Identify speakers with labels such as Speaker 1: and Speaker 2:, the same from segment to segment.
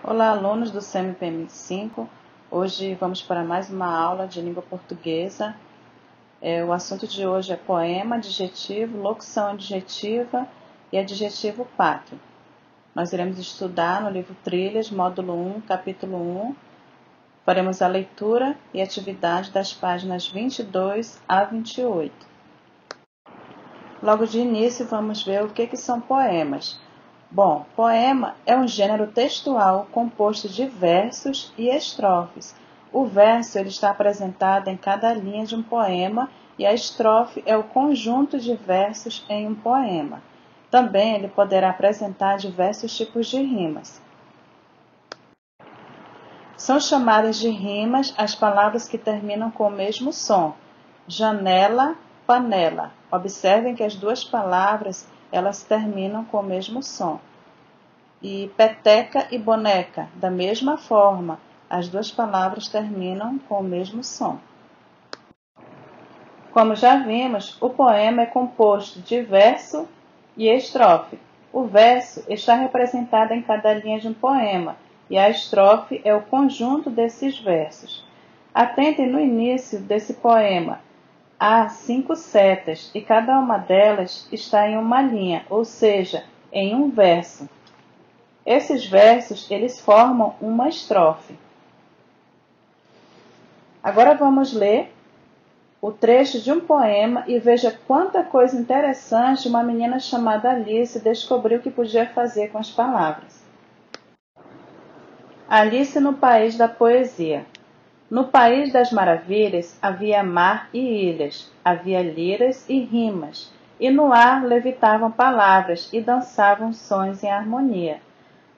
Speaker 1: Olá, alunos do CMPM5. Hoje vamos para mais uma aula de língua portuguesa. O assunto de hoje é poema, adjetivo, locução adjetiva e adjetivo pátrio. Nós iremos estudar no livro Trilhas, módulo 1, capítulo 1. Faremos a leitura e atividade das páginas 22 a 28. Logo de início, vamos ver o que são poemas. Bom, poema é um gênero textual composto de versos e estrofes. O verso ele está apresentado em cada linha de um poema e a estrofe é o conjunto de versos em um poema. Também ele poderá apresentar diversos tipos de rimas. São chamadas de rimas as palavras que terminam com o mesmo som. Janela, panela. Observem que as duas palavras elas terminam com o mesmo som. E peteca e boneca, da mesma forma, as duas palavras terminam com o mesmo som. Como já vimos, o poema é composto de verso e estrofe. O verso está representado em cada linha de um poema e a estrofe é o conjunto desses versos. Atentem no início desse poema. Há 5 setas e cada uma delas está em uma linha, ou seja, em um verso. Esses versos, eles formam uma estrofe. Agora vamos ler o trecho de um poema e veja quanta coisa interessante uma menina chamada Alice descobriu que podia fazer com as palavras. Alice no País da Poesia. No País das Maravilhas havia mar e ilhas, havia liras e rimas, e no ar levitavam palavras e dançavam sons em harmonia.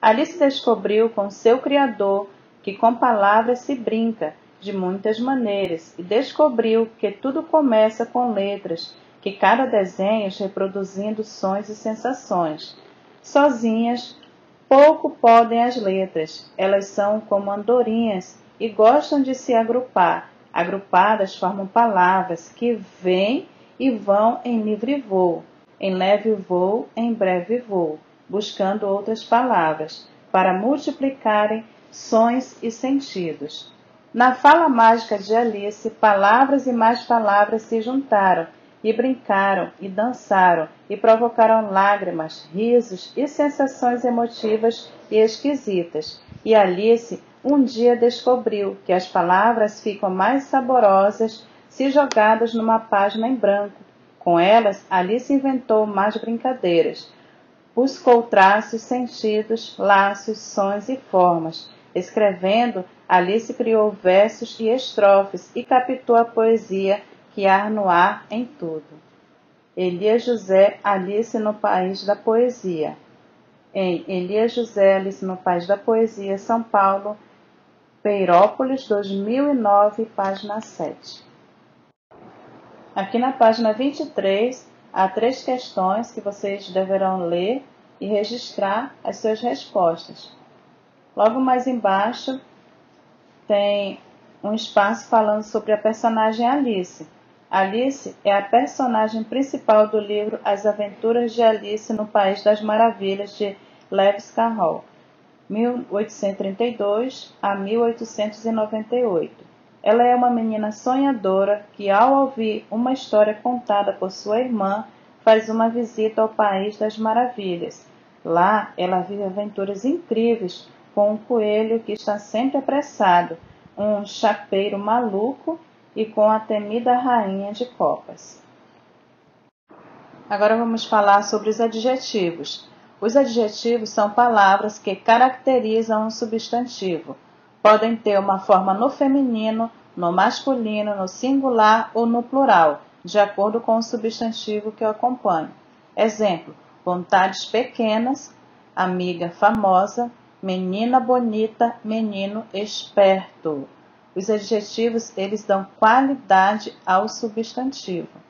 Speaker 1: Alice descobriu com seu Criador que com palavras se brinca de muitas maneiras e descobriu que tudo começa com letras, que cada desenho reproduzindo sons e sensações. Sozinhas, pouco podem as letras, elas são como andorinhas e gostam de se agrupar. Agrupadas formam palavras que vêm e vão em livre voo, em leve voo, em breve voo, buscando outras palavras, para multiplicarem sons e sentidos. Na fala mágica de Alice, palavras e mais palavras se juntaram, e brincaram, e dançaram, e provocaram lágrimas, risos e sensações emotivas e esquisitas. E Alice um dia descobriu que as palavras ficam mais saborosas se jogadas numa página em branco. Com elas, Alice inventou mais brincadeiras. Buscou traços, sentidos, laços, sons e formas. Escrevendo, Alice criou versos e estrofes e captou a poesia que há no ar em tudo. Elias José, Alice no País da Poesia. Em Elias José, Alice no País da Poesia, São Paulo, Peirópolis, 2009, página 7. Aqui na página 23, há 3 questões que vocês deverão ler e registrar as suas respostas. Logo mais embaixo tem um espaço falando sobre a personagem Alice. Alice é a personagem principal do livro As Aventuras de Alice no País das Maravilhas, de Lewis Carroll, 1832 a 1898. Ela é uma menina sonhadora que, ao ouvir uma história contada por sua irmã, faz uma visita ao País das Maravilhas. Lá, ela vive aventuras incríveis com um coelho que está sempre apressado, um chapeiro maluco e com a temida rainha de copas. Agora vamos falar sobre os adjetivos. Os adjetivos são palavras que caracterizam um substantivo. Podem ter uma forma no feminino, no masculino, no singular ou no plural, de acordo com o substantivo que o acompanha. Exemplo: vontades pequenas, amiga famosa, menina bonita, menino esperto. Os adjetivos, eles dão qualidade ao substantivo.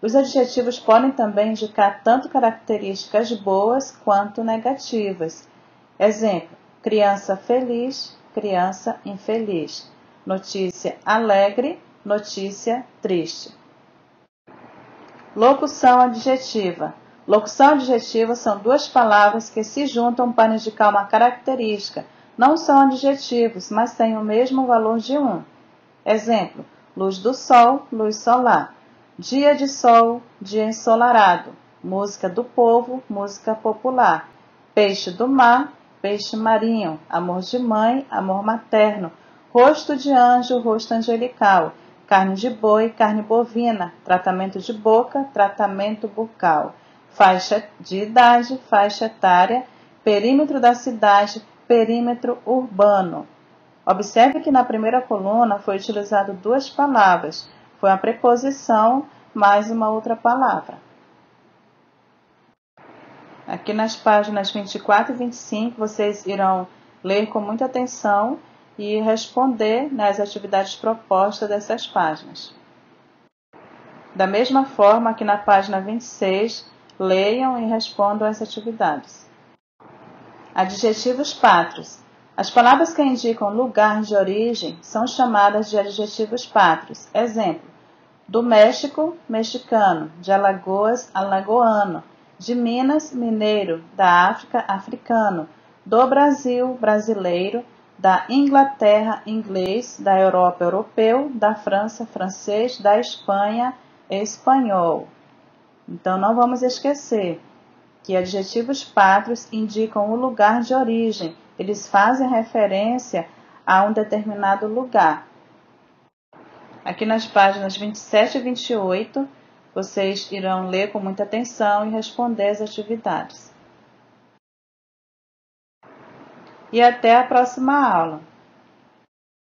Speaker 1: Os adjetivos podem também indicar tanto características boas quanto negativas. Exemplo: criança feliz, criança infeliz. Notícia alegre, notícia triste. Locução adjetiva. Locução adjetiva são 2 palavras que se juntam para indicar uma característica. não são adjetivos, mas têm o mesmo valor de um. Exemplo: luz do sol, luz solar. Dia de sol, dia ensolarado. Música do povo, música popular. Peixe do mar, peixe marinho. Amor de mãe, amor materno. Rosto de anjo, rosto angelical. Carne de boi, carne bovina. Tratamento de boca, tratamento bucal. Faixa de idade, faixa etária. Perímetro da cidade, perímetro urbano. Observe que na primeira coluna foi utilizado duas palavras. Foi uma preposição mais uma outra palavra. Aqui nas páginas 24 e 25, vocês irão ler com muita atenção e responder nas atividades propostas dessas páginas. Da mesma forma, aqui na página 26, leiam e respondam as atividades. Adjetivos pátrios. As palavras que indicam lugar de origem são chamadas de adjetivos pátrios. Exemplo: do México, mexicano; de Alagoas, alagoano; de Minas, mineiro; da África, africano; do Brasil, brasileiro; da Inglaterra, inglês; da Europa, europeu; da França, francês; da Espanha, espanhol. Então, não vamos esquecer que adjetivos pátrios indicam o lugar de origem. Eles fazem referência a um determinado lugar. Aqui nas páginas 27 e 28, vocês irão ler com muita atenção e responder as atividades. E até a próxima aula.